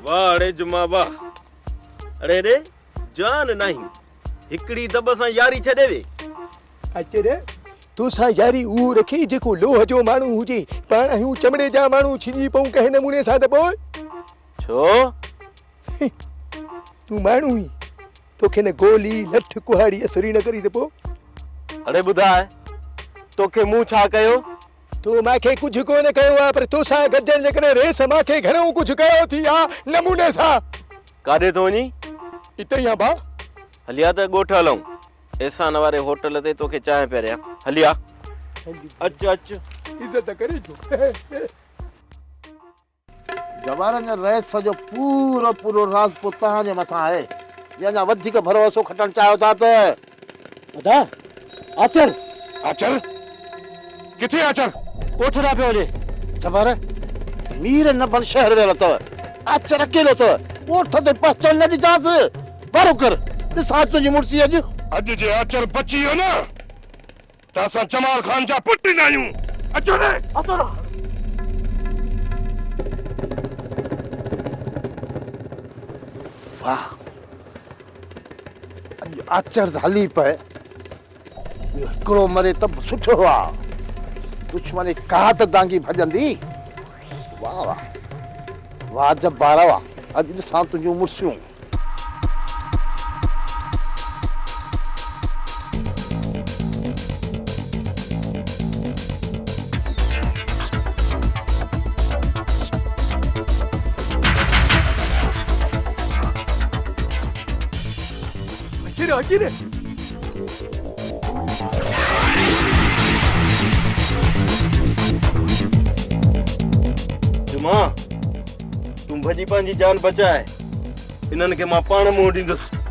वाह अरे जुमा वाह अरे रे जान नहीं हिकड़ी दब सां यारी छॾे वे अच रे तोसां यारी उहो रखी जेको लोह जो माण्हू हुजे पाण आहियूं चमड़े जा माण्हू छिजी पऊं कंहिं नमूने सां त पोइ छो तूं माण्हू ई तोखे न गोली लठ कुहाड़ी असुरी न करी त पोइ अरे ॿुधाए तोखे मूं छा कयो तो मांखे कुझु कोन कयो आहे पर तोसां गॾजण जे करे रेस मांखे घणो कुझु कयो थी आहे नमूने सां काॾे थो वञी हिते ई भाउ हलिया त ॻोठ हलूं एहसान वारे होटल ते तोखे चांहि पियारियां हलिया अच अच इज़त करे जो जवार जो रेस जो पूरो पूरो राज तव्हां जे मथां आहे या अञा वधीक भरोसो खटण चाहियो था त ॿुधा आचर आचर किथे आचर कोठड़ा पे वञे जवार मीर न बन शहर वियल अथव आचर अकेलो अथव कोठ ते पहुचण न ॾिजांस वारो कर ॾिसां तुंहिंजी मुड़सी अॼु अॼु जे आचर बची वियो न त असां जमाल ख़ान जा पुट न आहियूं अचो रे अचो न वाह अॼु आचर हली पए इहो हिकिड़ो मरे त सुठो आहे दुश्मनी कात दांगी भजंदी वाह वाह वाह जबार वाह अॼु ॾिसां तुंहिंजूं मुड़सियूं अची रे जुमा तूं भॼी पंहिंजी जान बचाए इन्हनि खे मां पाण मुंहुं ॾींदुसि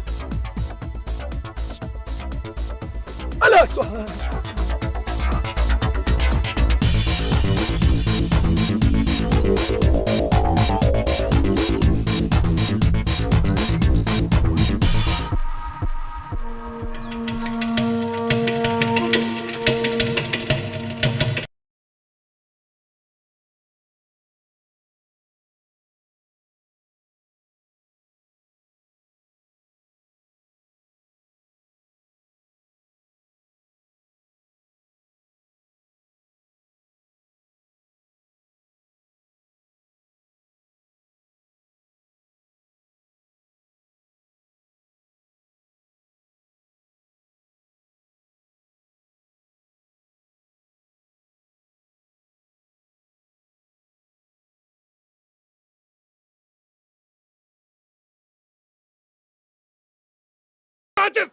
आचर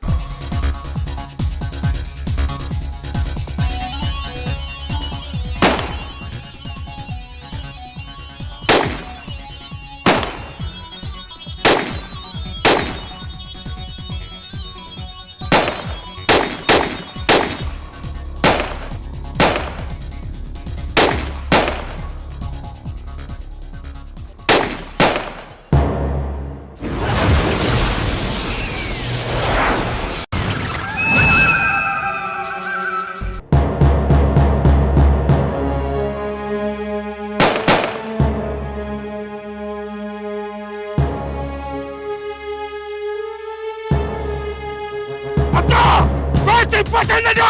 पसंद नहीं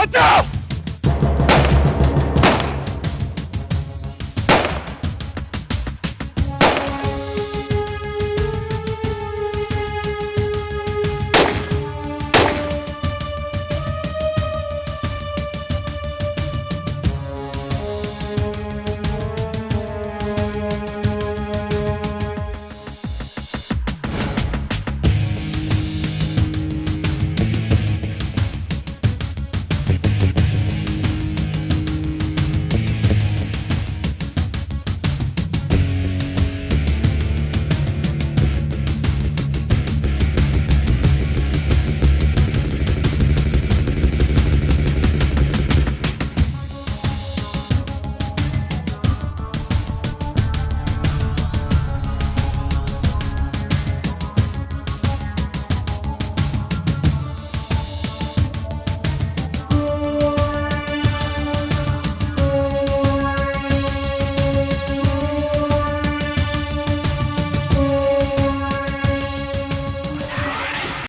आता